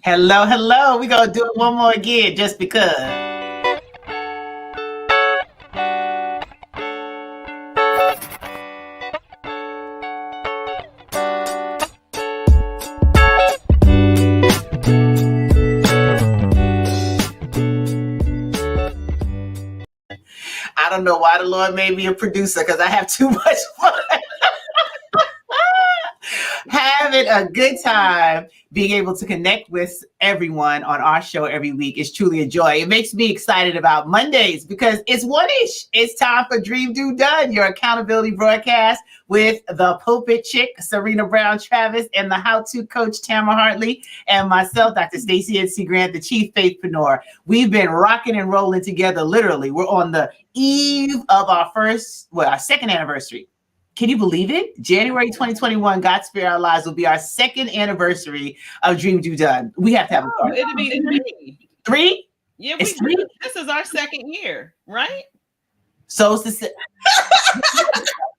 Hello, hello. We're going to do it one more again just because. I don't know why the Lord made me a producer because I have too much fun. Having a good time being able to connect with everyone on our show every week is truly a joy. It makes me excited about Mondays because it's one-ish. It's time for Dream Do Done, your accountability broadcast with the pulpit chick, Serena Brown Travis, and the how-to coach, Tamara Hartley, and myself, Dr. Stacey N.C. Grant, the chief faithpreneur. We've been rocking and rolling together, literally. We're on the eve of our second anniversary. Can you believe it? January 2021, God Spare Our Lives will be our second anniversary of Dream Do Done. We have to have a party. It'll be three. Three? Yeah, it's three. This is our second year, right? So it's the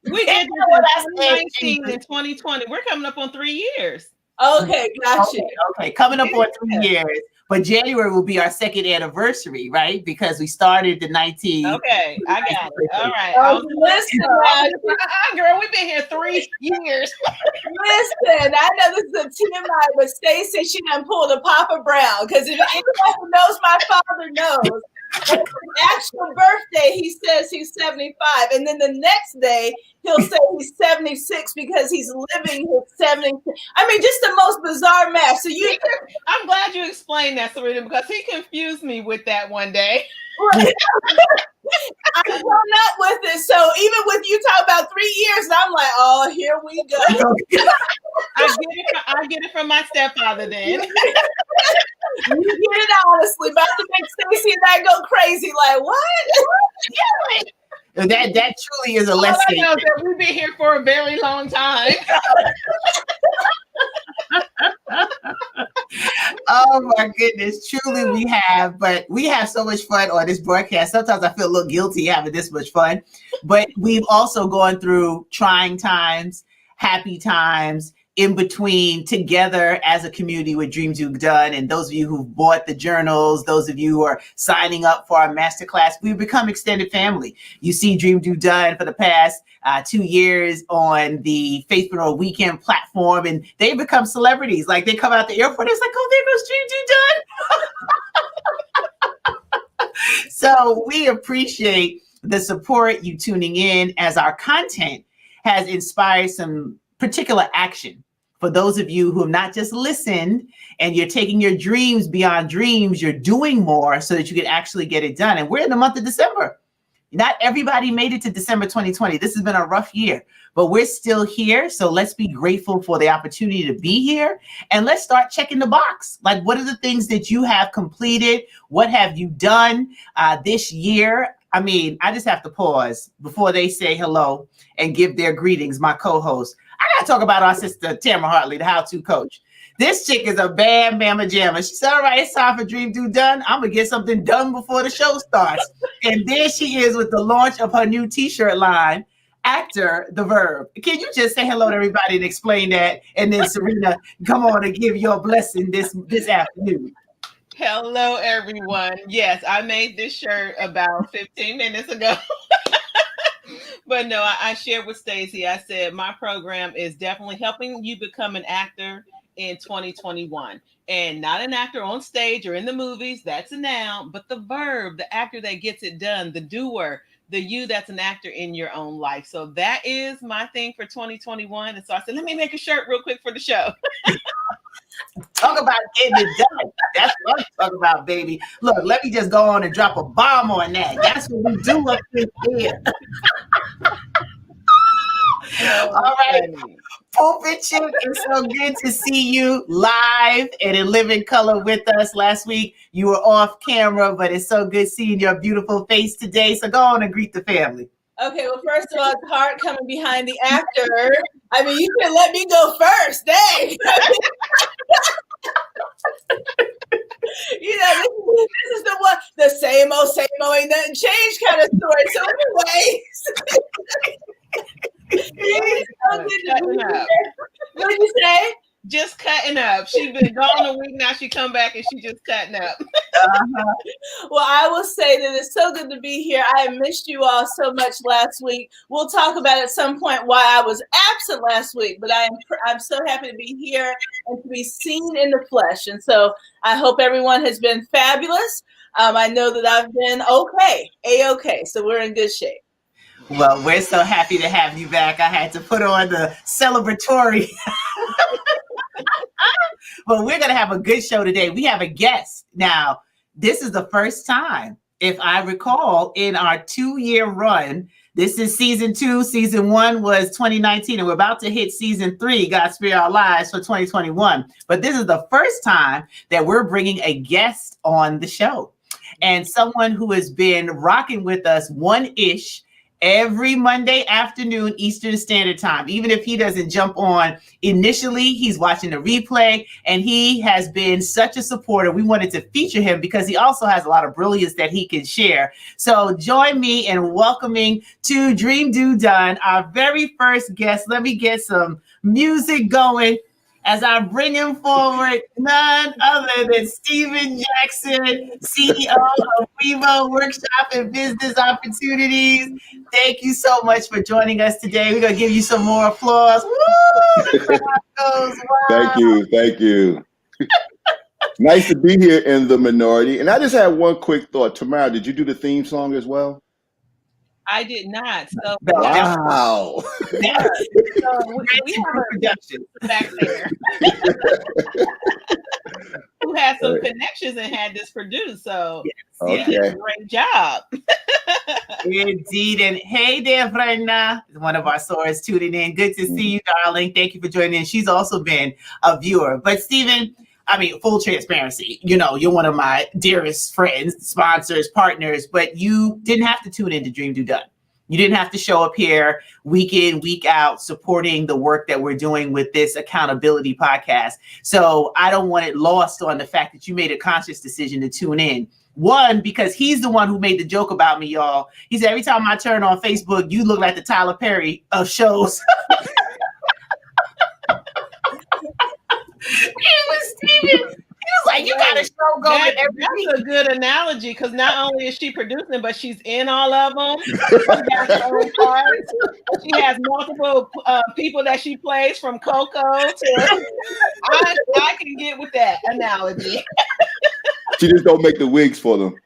we did 2019 and 2020. We're coming up on 3 years. Okay, gotcha. Okay, coming up on 3 years. But January will be our second anniversary, right? Because we started the 19th. Okay, I got it. All right. Listen, girl, we've been here 3 years. Listen, I know this is a TMI, but Stacey, she done pulled a Papa Brown. Because if anybody who knows my father knows, actual birthday, he says he's 75. And then the next day, he'll say he's 76 because he's living his 70. I mean, just the most bizarre match. So I'm glad you explained that, Serena, because he confused me with that one day. I'm grown up with it. So even with you talk about 3 years, I'm like, oh, here we go. I get it from my stepfather then. You get it honestly. About to make Stacey and I go crazy. Like, what? That truly is a lesson. I know that we've been here for a very long time. Oh my goodness, truly we have, but we have so much fun on this broadcast. Sometimes I feel a little guilty having this much fun, but we've also gone through trying times, happy times, in between together as a community with Dream Do Done. And those of you who've bought the journals, those of you who are signing up for our masterclass, we've become extended family. You see Dream Do Done for the past 2 years on the Faithpreneur Weekend platform, and they've become celebrities. Like they come out the airport, it's like, oh, there goes Dream Do Done. So we appreciate the support, you tuning in, as our content has inspired some particular action for those of you who have not just listened and you're taking your dreams beyond dreams, you're doing more so that you can actually get it done. And we're in the month of December. Not everybody made it to December 2020. This has been a rough year, but we're still here. So let's be grateful for the opportunity to be here. And let's start checking the box. Like, what are the things that you have completed? What have you done this year? I mean, I just have to pause before they say hello and give their greetings, my co-host. I got to talk about our sister, Tamara Hartley, the how-to coach. This chick is a bam, bamma, jamma. She said, all right, it's time for Dream Do Done. I'm going to get something done before the show starts. And there she is with the launch of her new t-shirt line, Actor, the Verb. Can you just say hello to everybody and explain that? And then Serena, come on and give your blessing this afternoon. Hello, everyone. Yes, I made this shirt about 15 minutes ago. But no, I shared with Stacey. I said my program is definitely helping you become an actor in 2021. And not an actor on stage or in the movies, that's a noun, but the verb, the actor that gets it done, the doer, the you that's an actor in your own life. So that is my thing for 2021. And so I said, let me make a shirt real quick for the show. Talk about getting it done. That's what I'm talking about, baby. Look, let me just go on and drop a bomb on that. That's what we do up here. All right. Pulpit Chick, it's so good to see you live and in living color with us. Last week, you were off camera, but it's so good seeing your beautiful face today. So go on and greet the family. Okay, well, first of all, it's hard coming behind the actor. I mean, you can let me go first. Dang. You know, this is the same old, ain't nothing changed kind of story. So, anyways, what did you say? Just cutting up. She's been gone a week now. She come back and she just cutting up. Well, I will say that it's so good to be here. I missed you all so much last week. We'll talk about at some point why I was absent last week, but I'm so happy to be here and to be seen in the flesh. And so I hope everyone has been fabulous. I know that I've been A-okay. So we're in good shape. Well, we're so happy to have you back. I had to put on the celebratory. Well, we're going to have a good show today. We have a guest. Now, this is the first time, if I recall, in our 2-year run. This is season 2. Season 1 was 2019, and we're about to hit season 3, God Spare Our Lives, for 2021. But this is the first time that we're bringing a guest on the show, and someone who has been rocking with us one-ish every Monday afternoon, Eastern Standard Time. Even if he doesn't jump on initially, he's watching the replay, and he has been such a supporter. We wanted to feature him because he also has a lot of brilliance that he can share. So join me in welcoming to Dream Do Done, our very first guest. Let me get some music going as I bring him forward, none other than Steven Jackson, CEO of Wevo Workshop and Business Opportunities. Thank you so much for joining us today. We're going to give you some more applause. Woo! The crowd goes wild. Thank you. Nice to be here in the minority. And I just had one quick thought. Tamara, did you do the theme song as well? I did not. So wow. we have a production back there who had some connections and had this produced. So okay. Great job. Indeed. And hey there, Brenda, one of our sorors tuning in. Good to see you, darling. Thank you for joining in. She's also been a viewer. But Steven, I mean, full transparency, you know, you're one of my dearest friends, sponsors, partners, but you didn't have to tune into Dream Do Done. You didn't have to show up here week in, week out, supporting the work that we're doing with this accountability podcast. So I don't want it lost on the fact that you made a conscious decision to tune in. One, because he's the one who made the joke about me, y'all. He said, every time I turn on Facebook, you look like the Tyler Perry of shows. It was Steven. He was like, you got a show going every week. That's a good analogy because not only is she producing, but she's in all of them. She has her own parts. She has multiple people that she plays, from Coco to. I can get with that analogy. She just don't make the wigs for them.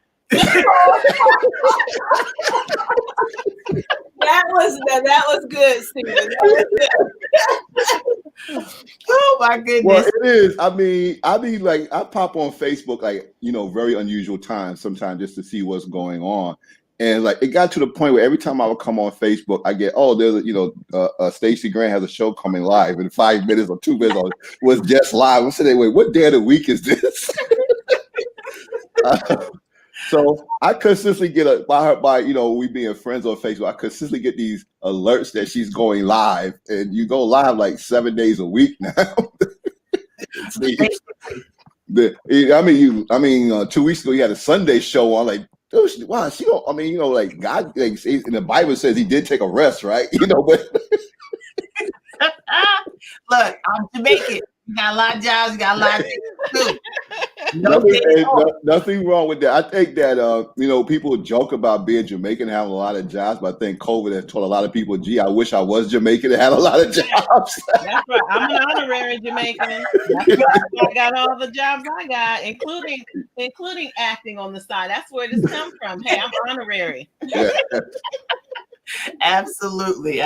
That was good, Steven. Oh my goodness. Well, it is. I mean, like, I pop on Facebook, like, you know, very unusual times sometimes just to see what's going on. And like, it got to the point where every time I would come on Facebook, I get, there's Stacey Grant has a show coming live in 5 minutes or 2 minutes was just live. I'm sitting there, wait, what day of the week is this? So I consistently get by we being friends on Facebook, I consistently get these alerts that she's going live, and you go live like 7 days a week now. 2 weeks ago you had a Sunday show on, like, wow, she don't. I mean, like, God, like, in the Bible says he did take a rest, right? But look, I'm Jamaican. You got a lot of jobs. You got a lot of things to do. Nothing wrong with that. I think that people joke about being Jamaican and having a lot of jobs, but I think COVID has taught a lot of people, gee, I wish I was Jamaican and had a lot of jobs. That's right. I'm an honorary Jamaican. That's right. I got all the jobs I got, including acting on the side. That's where this comes from. Hey, I'm honorary. Yeah. Absolutely.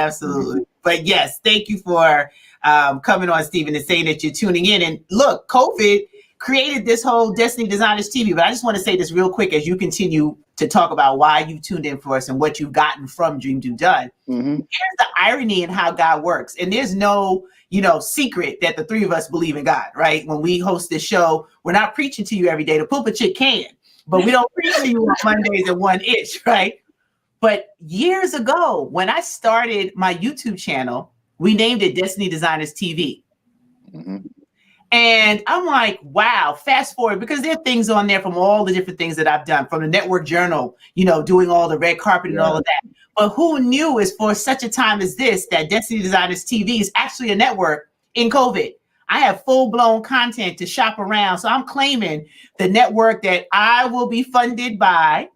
But yes, thank you for coming on, Steven, and saying that you're tuning in. And look, COVID created this whole Destiny Designers TV, but I just want to say this real quick as you continue to talk about why you tuned in for us and what you've gotten from Dream Do Done. Mm-hmm. Here's the irony in how God works. And there's no, secret that the three of us believe in God, right? When we host this show, we're not preaching to you every day. The pulpit chick can, but we don't preach to you on Mondays at 1-ish, right? But years ago, when I started my YouTube channel, we named it Destiny Designers TV. Mm-hmm. And I'm like, wow, fast forward, because there are things on there from all the different things that I've done, from the Network Journal, doing all the red carpet and all of that. But who knew is for such a time as this, that Destiny Designers TV is actually a network in COVID. I have full-blown content to shop around. So I'm claiming the network that I will be funded by,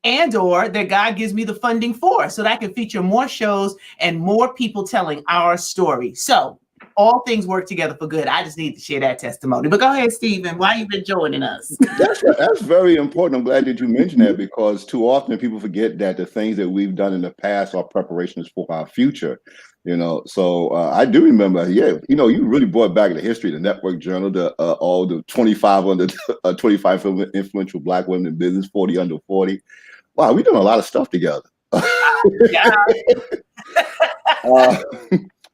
and or that God gives me the funding for, so that I can feature more shows and more people telling our story. So all things work together for good. I just need to share that testimony. But go ahead, Stephen. Why you been joining us? That's very important. I'm glad that you mentioned that, because too often people forget that the things that we've done in the past are preparations for our future. So I do remember, you really brought back the history, the Network Journal, all the 25 influential Black women in business, 40 under 40. Wow, we've done a lot of stuff together.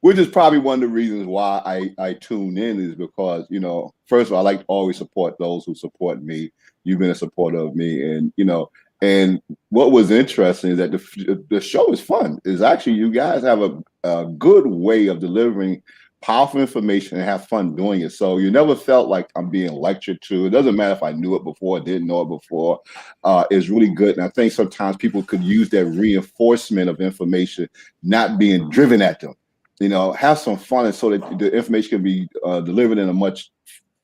Which is probably one of the reasons why I tune in, is because, first of all, I like to always support those who support me. You've been a supporter of me. And what was interesting is that the show is fun. Is actually, you guys have a good way of delivering powerful information and have fun doing it. So you never felt like I'm being lectured to. It doesn't matter if I knew it before, didn't know it before. It's really good. And I think sometimes people could use that reinforcement of information not being driven at them. Have some fun, and so that the information can be delivered in a much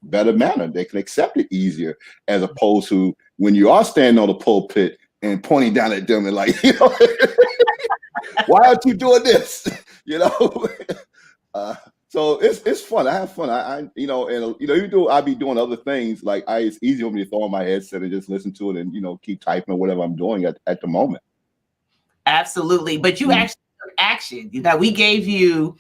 better manner. They can accept it easier, as opposed to when you are standing on the pulpit and pointing down at them and like, why aren't you doing this? So it's fun. I have fun. Even though I be doing other things, like it's easy for me to throw on my headset and just listen to it and keep typing or whatever I'm doing at the moment. Absolutely, but you actually took action. We gave you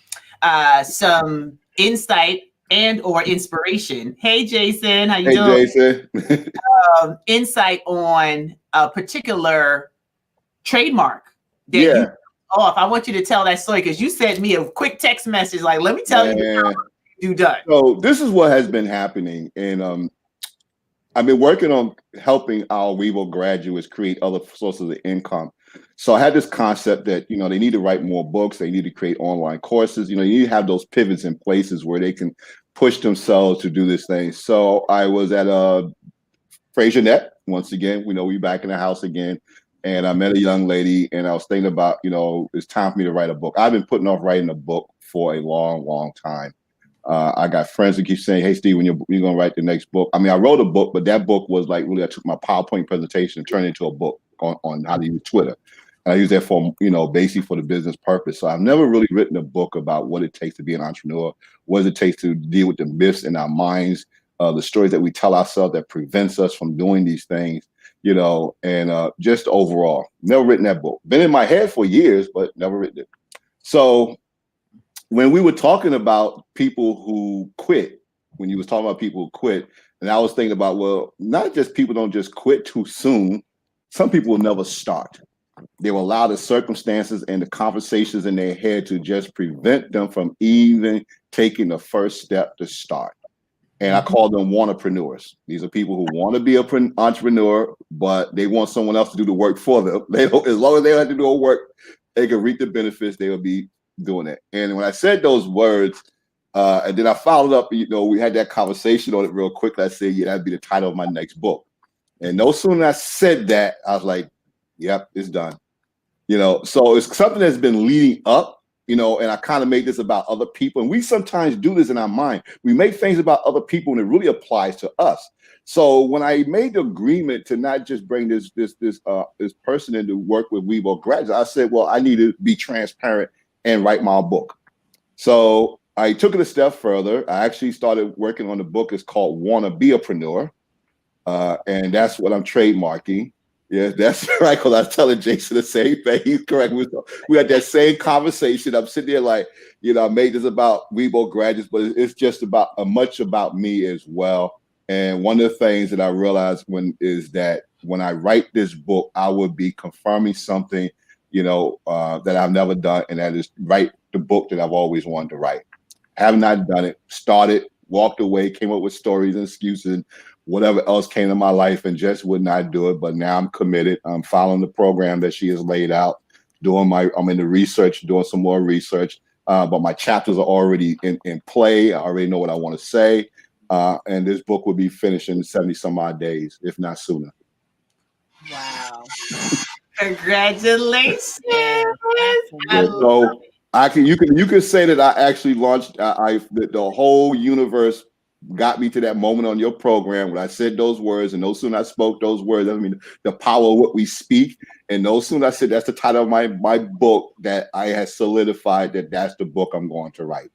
some insight and or inspiration. Hey, Jason, how you doing? Jason. Insight on a particular trademark that you off. I want you to tell that story, because you sent me a quick text message like, let me tell you how you done. So this is what has been happening, and I've been working on helping our Webull graduates create other sources of income. So I had this concept that they need to write more books, they need to create online courses. You need to have those pivots in places where they can push themselves to do this thing. So I was at FraserNet once again. We back in the house again. And I met a young lady, and I was thinking about, it's time for me to write a book. I've been putting off writing a book for a long, long time. I got friends who keep saying, hey, Steve, when you're going to write the next book. I mean, I wrote a book, but that book was like, really, I took my PowerPoint presentation and turned it into a book on how to use Twitter. And I use that for, basically for the business purpose. So I've never really written a book about what it takes to be an entrepreneur, what it takes to deal with the myths in our minds, the stories that we tell ourselves that prevents us from doing these things. And just overall, never written that book. Been in my head for years, but never written it. So when we were talking about people who quit, when you was talking about people who quit, and I was thinking about, well, not just people don't just quit too soon. Some people will never start. They will allow the circumstances and the conversations in their head to just prevent them from even taking the first step to start. And I call them wannapreneurs. These are people who want to be an entrepreneur, but they want someone else to do the work for them. As long as they don't have to do the work, they can reap the benefits, they will be doing it. And when I said those words, and then I followed up, we had that conversation on it real quick. I said, that'd be the title of my next book. And no sooner I said that, I was like, yep, it's done. So it's something that's been leading up. And I kind of made this about other people. And we sometimes do this in our mind. We make things about other people, and it really applies to us. So when I made the agreement to not just bring this person in to work with Webull graduates, I said, well, I need to be transparent and write my book. So I took it a step further. I actually started working on the book. It's called Wanna Be a Preneur. And that's what I'm trademarking. Yeah, that's right. Because I was telling Jason the same thing. He's correct. We had that same conversation. I'm sitting there like, I made this about Webull graduates, but it's just about much about me as well. And one of the things that I realized is that when I write this book, I would be confirming something, that I've never done, and that is write the book that I've always wanted to write. Have not done it. Started, walked away, came up with stories and excuses, whatever else came to my life, and just would not do it. But now I'm committed. I'm following the program that she has laid out. I'm in the research, doing some more research. But my chapters are already in play. I already know what I want to say. and this book will be finished in 70 some odd days, if not sooner. Wow. Congratulations. So you can say that I actually launched the whole universe got me to that moment on your program when I said those words, and no sooner I spoke those words. I mean, the power of what we speak, and no sooner I said that's the title of my book, that I had solidified that that's the book I'm going to write.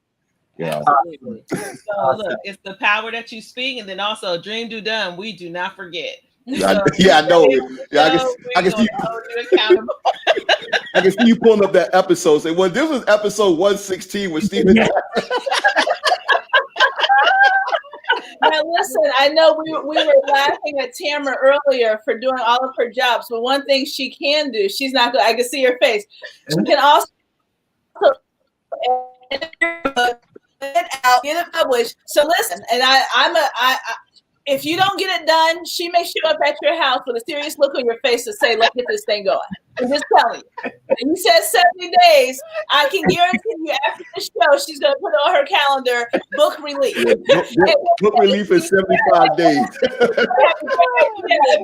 Yeah. Absolutely. So look, it's the power that you speak, and then also dream do done. We do not forget. I know. Yeah, I can see you accountable. I can see you pulling up that episode. Say, well, this was episode 116 with Stephen. Now listen, I know we were laughing at Tamara earlier for doing all of her jobs, but one thing she can do, she's not going. I can see her face. She can also get it published. So listen, and if you don't get it done, she may show up at your house with a serious look on your face to say, let's get this thing going. I'm just telling you. And you said 70 days. I can guarantee you after the show, she's going to put on her calendar, book release. Yeah, book release in 75 days.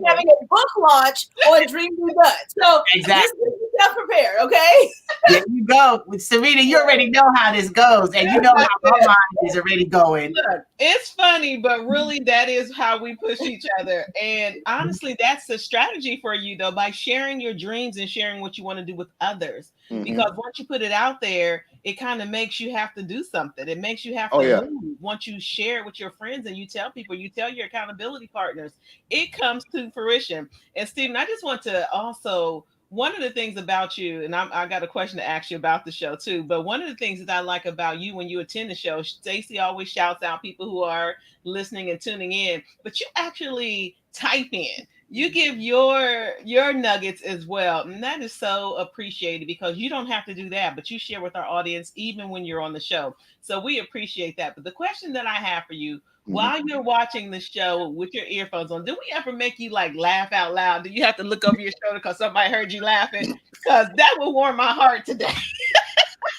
Having a book launch on Dream Do Done. So exactly. Just get yourself prepared, okay? There you go. Serena, you already know how this goes, and you know how my mind is already going. Look, it's funny, but really that is how we push each other. And honestly, that's the strategy for you, though, by sharing your dreams and sharing what you want to do with others. Mm-hmm. Because once you put it out there, it kind of makes you have to do something. It makes you have to move. Once you share it with your friends and you tell people, you tell your accountability partners, it comes to fruition. And Stephen, I just want to also, one of the things about you, and I got a question to ask you about the show too, but one of the things that I like about you when you attend the show, Stacey always shouts out people who are listening and tuning in, but you actually type in. You give your nuggets as well. And that is so appreciated because you don't have to do that, but you share with our audience even when you're on the show. So we appreciate that. But the question that I have for you, while you're watching the show with your earphones on, do we ever make you like laugh out loud? Do you have to look over your shoulder because somebody heard you laughing? Because that will warm my heart today.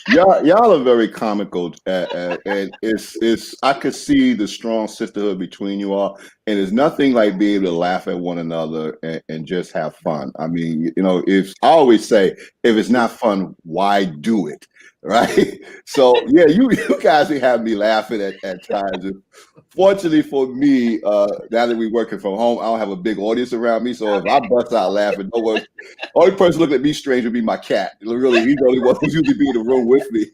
Y'all are very comical, and it's I could see the strong sisterhood between you all, and there's nothing like being able to laugh at one another and just have fun. I mean, you know, if I always say, if it's not fun, why do it? Right? So yeah, you guys be having me laughing at times. Fortunately for me, now that we're working from home, I don't have a big audience around me. So if I bust out laughing, no one, only person looking at me strange would be my cat. Really, he's the only one who's usually be in the room with me.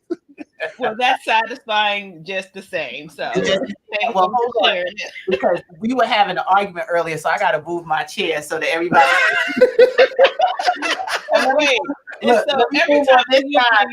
Well, that's satisfying just the same. So well, hold on, because we were having an argument earlier, so I got to move my chair so that everybody. Wait. Look, so every time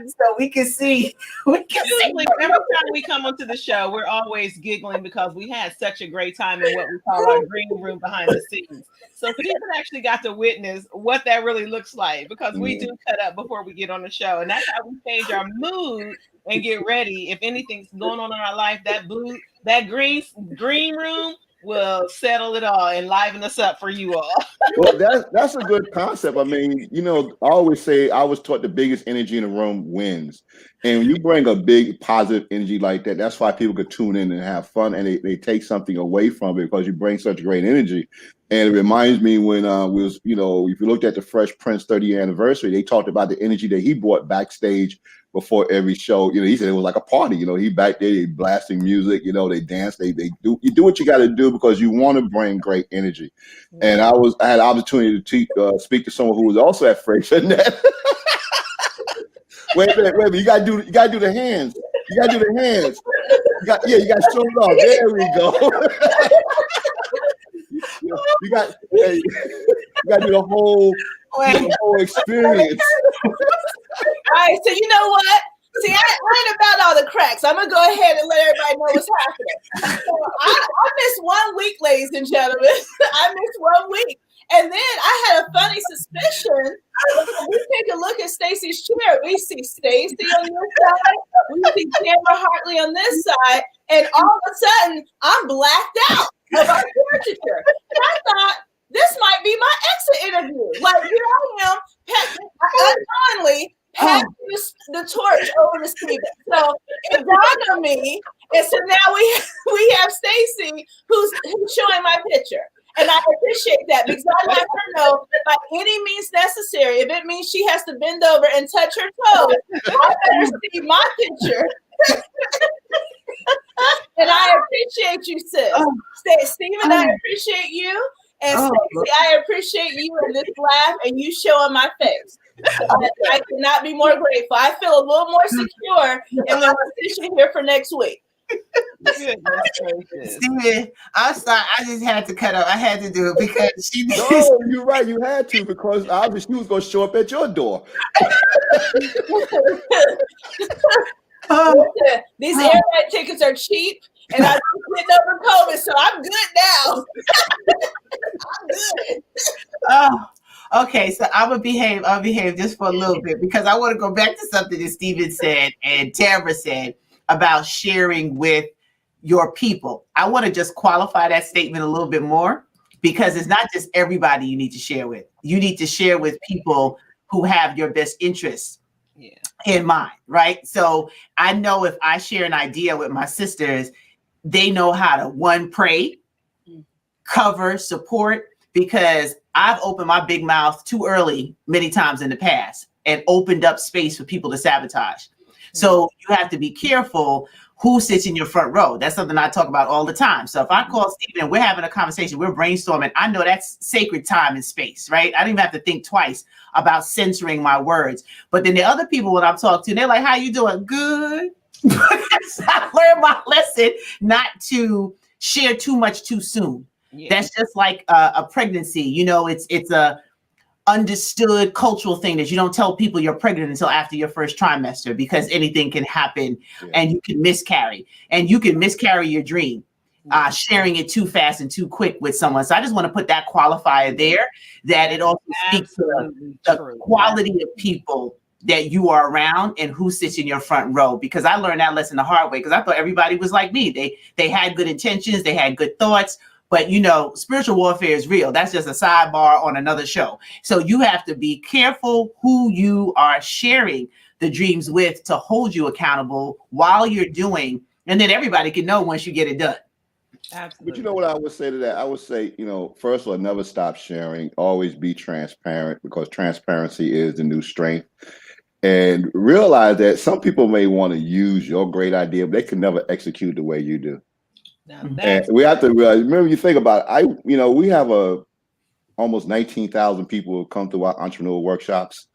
so we can see. Every time we come onto the show, we're always giggling because we had such a great time in what we call our green room behind the scenes. So Stephen actually got to witness what that really looks like because we do cut up before we get on the show, and that's how we change our mood and get ready. If anything's going on in our life, that green room will settle it all and liven us up for you all. Well, that's a good concept. I mean, you know, I always say I was taught the biggest energy in the room wins. And when you bring a big positive energy like that, that's why people could tune in and have fun, and they take something away from it because you bring such great energy. And it reminds me when we was, you know, if you looked at the Fresh Prince 30th anniversary, they talked about the energy that he brought backstage before every show. You know, he said it was like a party. You know, he back there, they blasting music, you know, they dance, they do what you got to do because you want to bring great energy. And I had the opportunity to speak to someone who was also at Fresh Net. Wait a minute, you gotta do the hands. You gotta do the hands. You got to show it off. There we go. You got to do the whole experience. All right, so you know what? See, I ain't about all the cracks. I'm gonna go ahead and let everybody know what's happening. So I missed 1 week, ladies and gentlemen. I missed 1 week. And then I had a funny suspicion. We take a look at Stacey's chair. We see Stacey on this side. We see Tamara Hartley on this side. And all of a sudden, I'm blacked out of our portraiture. And I thought, this might be my exit interview. Like, here I am, unknowingly passing the torch over to Stephen. So it dawned on me, and so now we have Stacy who's showing my picture. And I appreciate that because I let her know by any means necessary. If it means she has to bend over and touch her toes, I better see my picture. And I appreciate you, sis. Stephen, I appreciate you. And Stacey, I appreciate you and this laugh and you showing my face. I cannot be more grateful. I feel a little more secure in my position here for next week. Stephen, I'm sorry. I just had to cut up. I had to do it because she did. No, you're right. You had to because obviously she was going to show up at your door. These air ride tickets are cheap, and I just went over COVID, so I'm good now. I'm good. Oh, okay. So I'll behave just for a little bit because I want to go back to something that Stephen said and Tamara said about sharing with your people. I want to just qualify that statement a little bit more because it's not just everybody you need to share with. You need to share with people who have your best interests in mind, right? So I know if I share an idea with my sisters, they know how to pray, cover, support, because I've opened my big mouth too early many times in the past and opened up space for people to sabotage. So you have to be careful who sits in your front row. That's something I talk about all the time. So if I call Stephen and we're having a conversation, we're brainstorming, I know that's sacred time and space, right? I don't even have to think twice about censoring my words. But then the other people when I'm talking to, they're like, how you doing? Good. I learned my lesson not to share too much too soon. Yeah. That's just like a pregnancy. You know, it's a understood cultural thing that you don't tell people you're pregnant until after your first trimester because anything can happen and you can miscarry your dream, sharing it too fast and too quick with someone. So I just want to put that qualifier there that it also speaks to the quality of people that you are around and who sits in your front row, because I learned that lesson the hard way because I thought everybody was like me. They had good intentions, they had good thoughts. But, you know, spiritual warfare is real. That's just a sidebar on another show. So you have to be careful who you are sharing the dreams with to hold you accountable while you're doing. And then everybody can know once you get it done. Absolutely. But you know what I would say to that? I would say, you know, first of all, never stop sharing. Always be transparent because transparency is the new strength. And realize that some people may want to use your great idea, but they can never execute the way you do. And we have to realize, remember, you think about it, we have almost 19,000 people who come through our entrepreneurial workshops.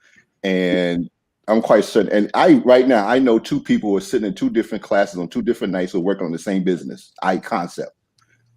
And I'm quite certain. And right now, I know 2 people who are sitting in 2 different classes on 2 different nights who are working on the same business, concept.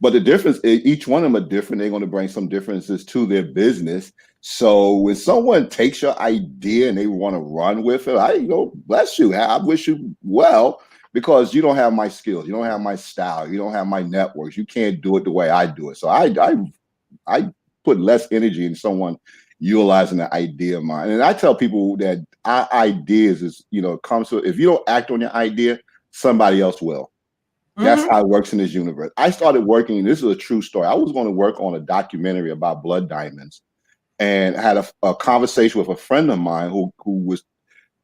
But the difference is each one of them are different. They're going to bring some differences to their business. So when someone takes your idea and they want to run with it, bless you. I wish you well. Because you don't have my skills, you don't have my style, you don't have my networks, you can't do it the way I do it. So I put less energy in someone utilizing the idea of mine. And I tell people that our ideas is, comes to, if you don't act on your idea, somebody else will. That's how it works in this universe. I started working, this is a true story. I was going to work on a documentary about blood diamonds and had a conversation with a friend of mine who was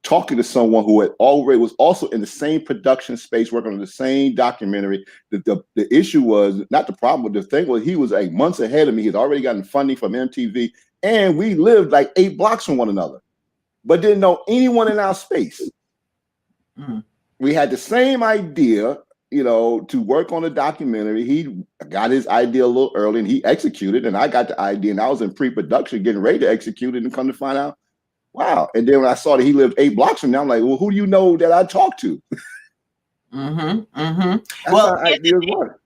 talking to someone who was also in the same production space, working on the same documentary. The issue was not the problem, but the thing was he was like months ahead of me. He'd already gotten funding from MTV, and we lived like 8 blocks from one another, but didn't know anyone in our space. We had the same idea, to work on a documentary. He got his idea a little early, and he executed, and I got the idea, and I was in pre-production getting ready to execute it, and come to find out, wow. And then when I saw that he lived 8 blocks from me, I'm like, well, who do you know that I talked to? Well, ideas work.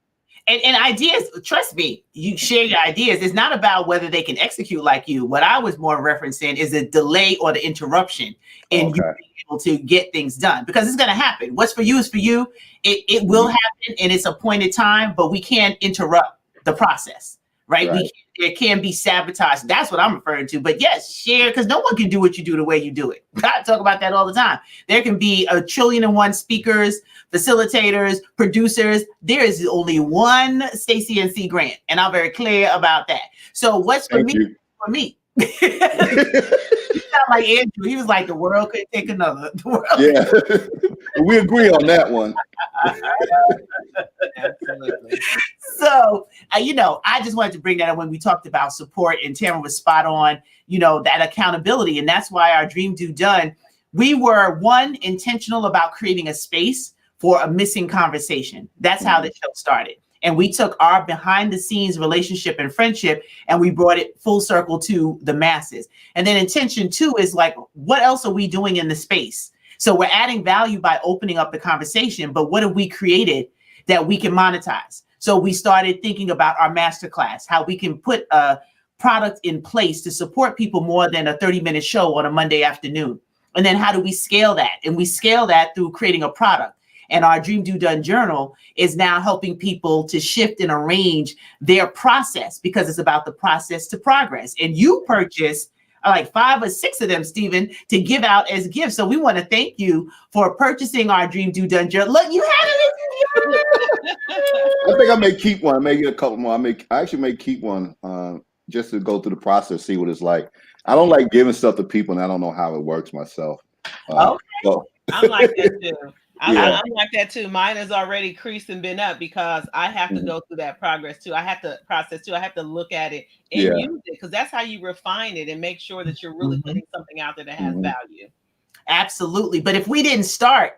And ideas, trust me, you share your ideas. It's not about whether they can execute like you. What I was more referencing is the delay or the interruption in you being able to get things done, because it's going to happen. What's for you is for you. It will happen in its appointed time, but we can't interrupt the process. Right? There can be sabotage. That's what I'm referring to. But yes, share, because no one can do what you do the way you do it. I talk about that all the time. There can be 1,000,000,001 speakers, facilitators, producers. There is only one Stacy NC Grant, and I'm very clear about that. So what's for me? For me, You sound like Andrew. He was like, the world could take another. The world Yeah, we agree on that one. Absolutely. So, I just wanted to bring that up when we talked about support, and Tamara was spot on, that accountability. And that's why our Dream Do Done, we were intentional about creating a space for a missing conversation. That's how the show started. And we took our behind the scenes relationship and friendship, and we brought it full circle to the masses. And then intention 2 is like, what else are we doing in the space? So we're adding value by opening up the conversation, but what have we created that we can monetize? So we started thinking about our masterclass, how we can put a product in place to support people more than a 30-minute show on a Monday afternoon. And then how do we scale that? And we scale that through creating a product. And our Dream Do Done journal is now helping people to shift and arrange their process, because it's about the process to progress. And you purchased like 5 or 6 of them, Stephen, to give out as gifts. So we want to thank you for purchasing our Dream Do Done journal. Look, you had it. I think I may keep one. I may get a couple more. I actually may keep one just to go through the process, see what it's like. I don't like giving stuff to people, and I don't know how it works myself. Okay. So. I'm like that too. I'm Yeah. like that too. Mine has already creased and been up because I have to go through that progress too. I have to process too. I have to look at it and use it, because that's how you refine it and make sure that you're really putting something out there that has value. Absolutely. But if we didn't start,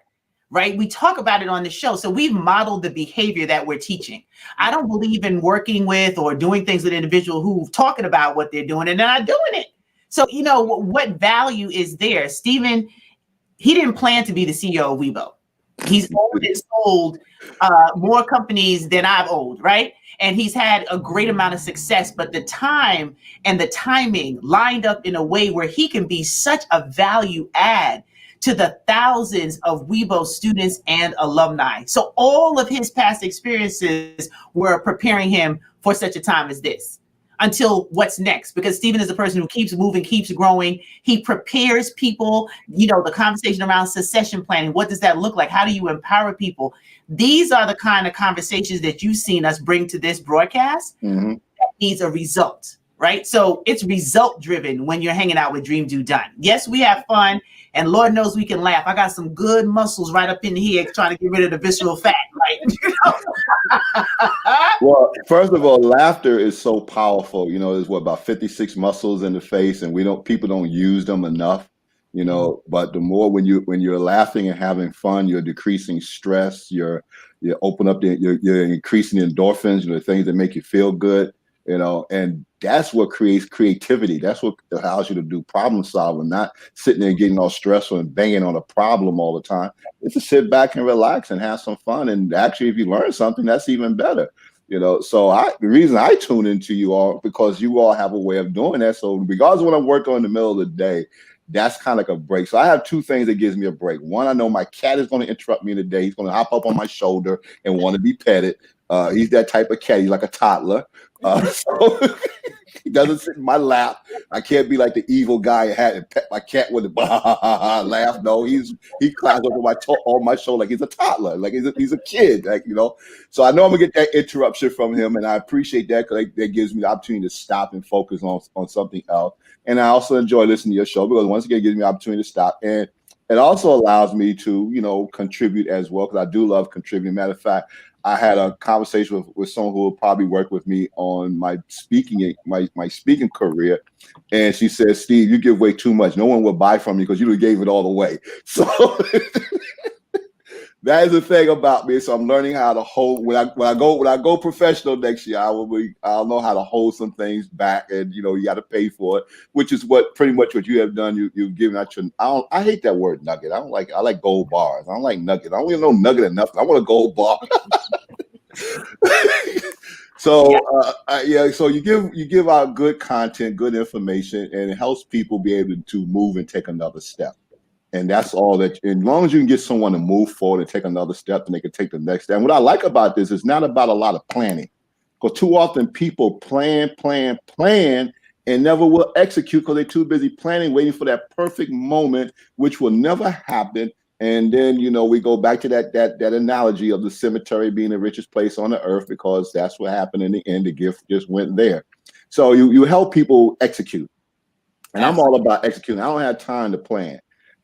right, we talk about it on the show. So we've modeled the behavior that we're teaching. I don't believe in working with or doing things with individuals who are talking about what they're doing and they're not doing it. So, what value is there? Stephen, he didn't plan to be the CEO of Weibo. He's owned and sold more companies than I've owned, right? And he's had a great amount of success, but the time and the timing lined up in a way where he can be such a value add to the thousands of Weibo students and alumni. So all of his past experiences were preparing him for such a time as this. Until what's next, because Stephen is a person who keeps moving, keeps growing. He prepares people, the conversation around succession planning. What does that look like? How do you empower people? These are the kind of conversations that you've seen us bring to this broadcast that needs a result, right? So it's result driven when you're hanging out with Dream Do Done. Yes, we have fun, and Lord knows we can laugh. I got some good muscles right up in here trying to get rid of the visceral fat, right? Well, first of all, laughter is so powerful. There's about 56 muscles in the face, and people don't use them enough. But the more when you're laughing and having fun, you're decreasing stress. You're you're increasing endorphins. The things that make you feel good. And that's what creates creativity. That's what allows you to do problem solving, not sitting there getting all stressful and banging on a problem all the time. It's to sit back and relax and have some fun. And actually, if you learn something, that's even better. So the reason I tune into you all, because you all have a way of doing that. So regardless of what I'm working on in the middle of the day, that's kind of like a break. So I have 2 things that gives me a break. One, I know my cat is going to interrupt me in the day. He's going to hop up on my shoulder and want to be petted. He's that type of cat. He's like a toddler. So he doesn't sit in my lap. I can't be like the evil guy who had to pet my cat with a laugh. No, he climbs on my shoulder like he's a toddler, like he's a kid, So I know I'm gonna get that interruption from him, and I appreciate that, because that gives me the opportunity to stop and focus on something else. And I also enjoy listening to your show, because once again, it gives me the opportunity to stop, and it also allows me to contribute as well, because I do love contributing. Matter of fact, I had a conversation with someone who will probably work with me on my speaking career, and she said, "Steve, you give away too much. No one will buy from you because you gave it all away." So that is the thing about me. So I'm learning how to hold when I go professional next year. I'll know how to hold some things back, and you got to pay for it, which is pretty much what you have done. You've given out your. I hate that word nugget. I like gold bars. I don't like nugget. I don't even know nugget enough. I want a gold bar. So so you give out good content, good information, and it helps people be able to move and take another step. And that's all that, as long as you can get someone to move forward and take another step, and they can take the next step. And what I like about this is not about a lot of planning, because too often people plan, and never will execute because they're too busy planning, waiting for that perfect moment, which will never happen. And then, we go back to that analogy of the cemetery being the richest place on the earth, because that's what happened in the end. The gift just went there. So you help people execute. And I'm all about executing. I don't have time to plan.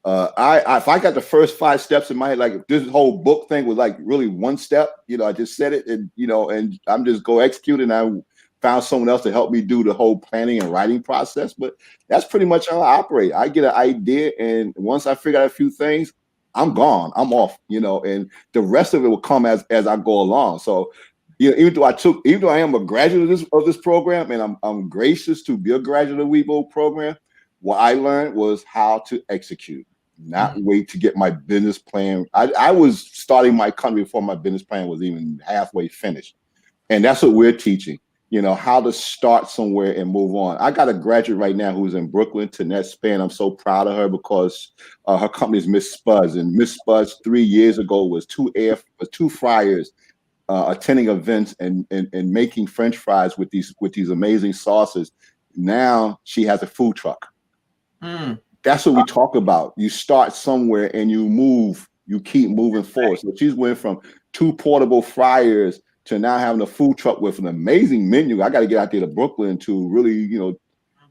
If I got the first 5 steps in my head, like this whole book thing was like really one step, I just said it and, and I'm just go execute, and I found someone else to help me do the whole planning and writing process. But that's pretty much how I operate. I get an idea, and once I figure out a few things, I'm gone. I'm off, and the rest of it will come as I go along. So, even though I am a graduate of this program, and I'm gracious to be a graduate of the Weibo program, what I learned was how to execute, not wait to get my business plan. I was starting my company before my business plan was even halfway finished. And that's what we're teaching, how to start somewhere and move on. I got a graduate right now who's in Brooklyn, Tanette Span. I'm so proud of her because her company is Miss Spuds. And Miss Spuds 3 years ago was two fryers attending events and making French fries with these amazing sauces. Now she has a food truck. That's what we talk about. You start somewhere and you keep moving forward. So she's went from 2 portable fryers to now having a food truck with an amazing menu. I got to get out there to Brooklyn to really,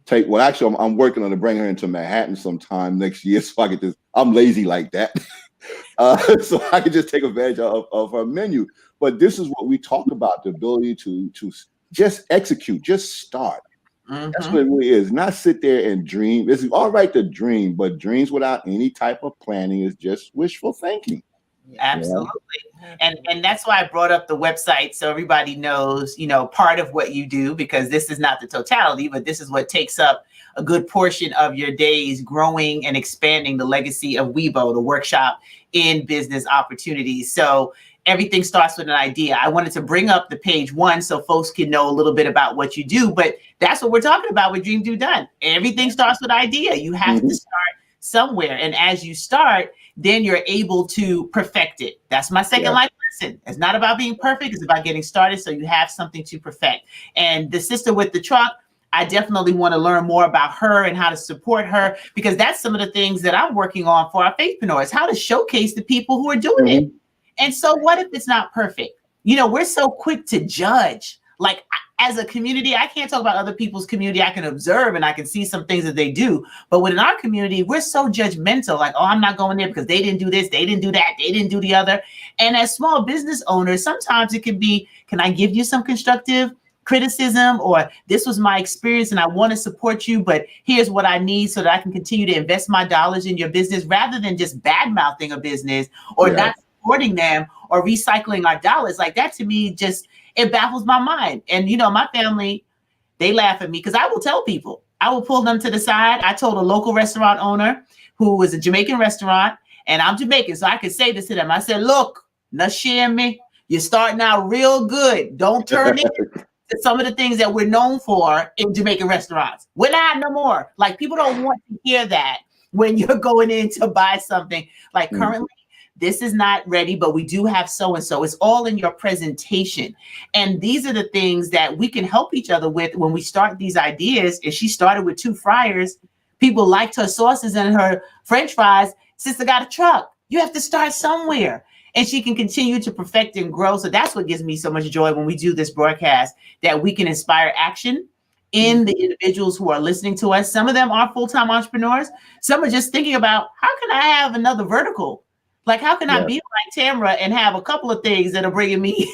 take. Well, actually, I'm working on to bring her into Manhattan sometime next year, so I can just. I'm lazy like that, so I can just take advantage of her menu. But this is what we talk about: the ability to just execute, just start. That's what it really is. Not sit there and dream. It's all right to dream, but dreams without any type of planning is just wishful thinking. Absolutely. And that's why I brought up the website, so everybody knows, part of what you do, because this is not the totality, but this is what takes up a good portion of your days, growing and expanding the legacy of Weibo, the workshop in business opportunities. So everything starts with an idea. I wanted to bring up the page 1 so folks can know a little bit about what you do, but that's what we're talking about with Dream Do Done. Everything starts with idea. You have to start somewhere. And as you start, then you're able to perfect it. That's my second life lesson. It's not about being perfect. It's about getting started so you have something to perfect. And the sister with the truck, I definitely want to learn more about her and how to support her, because that's some of the things that I'm working on for our faithpreneurs, how to showcase the people who are doing it. And so what if it's not perfect? We're so quick to judge. Like, as a community, I can't talk about other people's community. I can observe and I can see some things that they do. But within our community, we're so judgmental. Like, oh, I'm not going there because they didn't do this, they didn't do that, they didn't do the other. And as small business owners, sometimes it can be, can I give you some constructive criticism, or this was my experience and I want to support you, but here's what I need so that I can continue to invest my dollars in your business, rather than just bad mouthing a business or not supporting them or recycling our dollars. Like, that to me, just, it baffles my mind. And my family, they laugh at me because I will tell people, I will pull them to the side. I told a local restaurant owner who was a Jamaican restaurant, and I'm Jamaican, so I could say this to them. I said, look, Nashimi, you're starting out real good. Don't turn into some of the things that we're known for in Jamaican restaurants. We're not no more. Like, people don't want to hear that when you're going in to buy something. Like, currently, this is not ready, but we do have so-and-so. It's all in your presentation. And these are the things that we can help each other with when we start these ideas. And she started with 2 fryers. People liked her sauces and her French fries. Sister got a truck. You have to start somewhere. And she can continue to perfect and grow. So that's what gives me so much joy when we do this broadcast, that we can inspire action in the individuals who are listening to us. Some of them are full-time entrepreneurs. Some are just thinking about, how can I have another vertical? Like, how can I be like Tamara and have a couple of things that are bringing me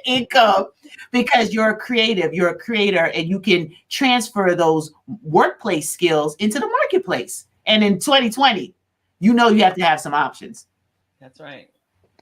income? Because you're a creative, you're a creator, and you can transfer those workplace skills into the marketplace. And in 2020, you have to have some options. That's right.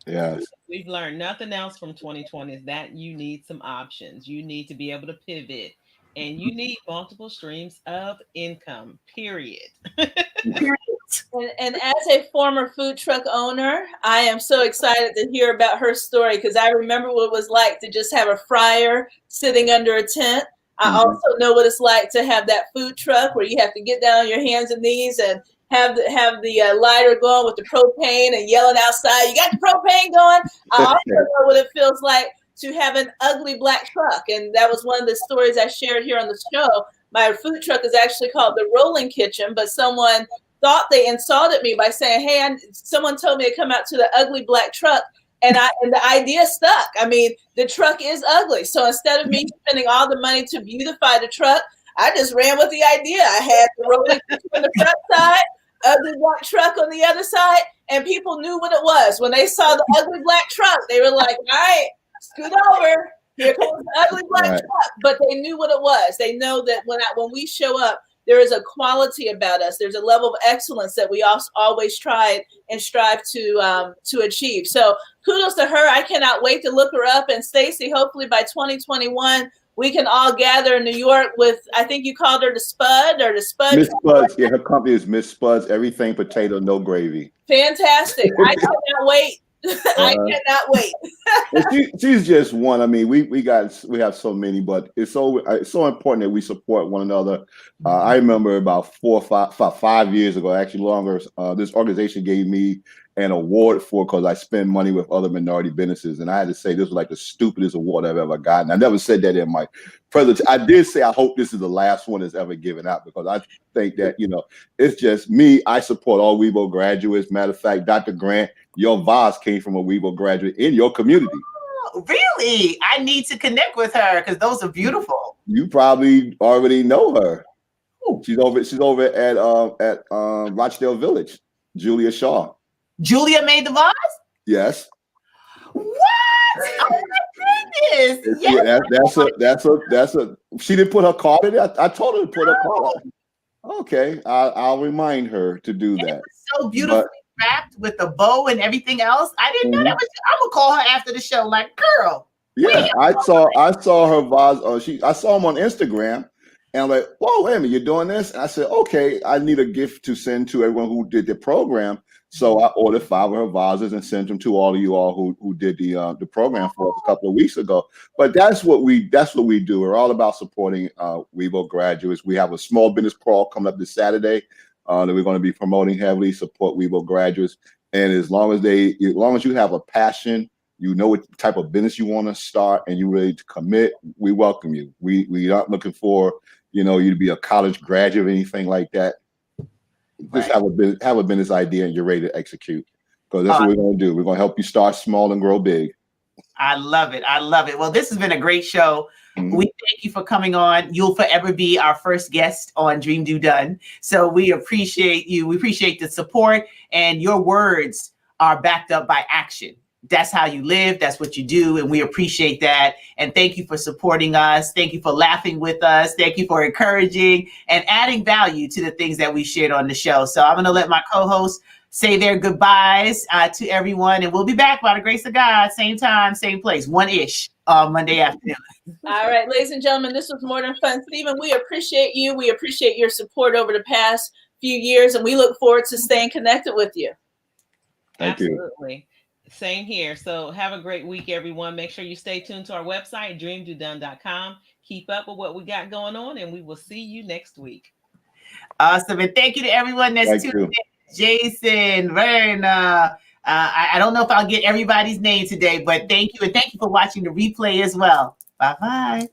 Yes. We've learned nothing else from 2020 is that you need some options. You need to be able to pivot, and you need multiple streams of income, period. And as a former food truck owner, I am so excited to hear about her story, because I remember what it was like to just have a fryer sitting under a tent. I also know what it's like to have that food truck where you have to get down on your hands and knees and have the lighter going with the propane and yelling outside, you got the propane going. I also know what it feels like to have an ugly black truck. And that was one of the stories I shared here on the show. My food truck is actually called the Rolling Kitchen, but someone thought they insulted me by saying, hey, someone told me to come out to the ugly black truck. And the idea stuck. I mean, the truck is ugly. So instead of me spending all the money to beautify the truck, I just ran with the idea. I had the rolling on the front side, ugly black truck on the other side, and people knew what it was. When they saw the ugly black truck, they were like, all right, scoot over. Here comes the ugly black truck. But they knew what it was. They know that when we show up, there is a quality about us. There's a level of excellence that we always try and strive to achieve. So kudos to her. I cannot wait to look her up. And Stacey, hopefully by 2021, we can all gather in New York with, I think you called her the Spud or the Spud. Miss Spuds. Yeah, her company is Miss Spuds. Everything potato, no gravy. Fantastic. I cannot wait. I cannot wait. She's just one. I mean, we have so many, but it's so important that we support one another. I remember about 5 years ago, actually longer. This organization gave me an award because I spend money with other minority businesses, and I had to say this was like the stupidest award I've ever gotten. I never said that in my presentation. I did say I hope this is the last one that's ever given out because I think that it's just me. I support all WeBo graduates. Matter of fact, Dr. Grant, your vase came from a WeBo graduate in your community. Oh, really? I need to connect with her because those are beautiful. You probably already know her. Ooh. She's over at Rochdale Village. Julia Shaw. Julia made the vase? Yes. What? Oh my goodness! Yes. That's a. She didn't put her card in it. I told her to put her card. Okay, I'll remind her to do that. It was so beautifully wrapped with the bow and everything else. I didn't know that was. I'm gonna call her after the show. Like, girl. Yeah, I saw her vase. I saw them on Instagram, and I'm like, whoa, wait a minute, you're doing this? And I said, okay, I need a gift to send to everyone who did the program. So I ordered 5 of her vases and sent them to all of you all who did the program for us a couple of weeks ago. But that's what we do. We're all about supporting WeBo graduates. We have a small business crawl coming up this Saturday that we're going to be promoting heavily. Support WeBo graduates, and as long as you have a passion, you know what type of business you want to start, and you're ready to commit, we welcome you. We aren't looking for you to be a college graduate or anything like that. Just have a business idea and you're ready to execute, because that's what we're going to do. We're going to help you start small and grow big. I love it. I love it. Well, this has been a great show. We thank you for coming on. You'll forever be our first guest on Dream Do Done. So we appreciate you. We appreciate the support, and your words are backed up by action. That's how you live. That's what you do. And we appreciate that. And thank you for supporting us. Thank you for laughing with us. Thank you for encouraging and adding value to the things that we shared on the show. So I'm going to let my co-hosts say their goodbyes to everyone. And we'll be back by the grace of God, same time, same place, 1-ish Monday afternoon. All right, ladies and gentlemen, this was more than fun. Stephen, we appreciate you. We appreciate your support over the past few years, and we look forward to staying connected with you. Thank you. Absolutely. Same here. So have a great week, everyone. Make sure you stay tuned to our website, dreamdodone.com. Keep up with what we got going on, and we will see you next week. Awesome. And thank you to everyone that's tuned in. Jason, Verna. I don't know if I'll get everybody's name today, but thank you. And thank you for watching the replay as well. Bye-bye.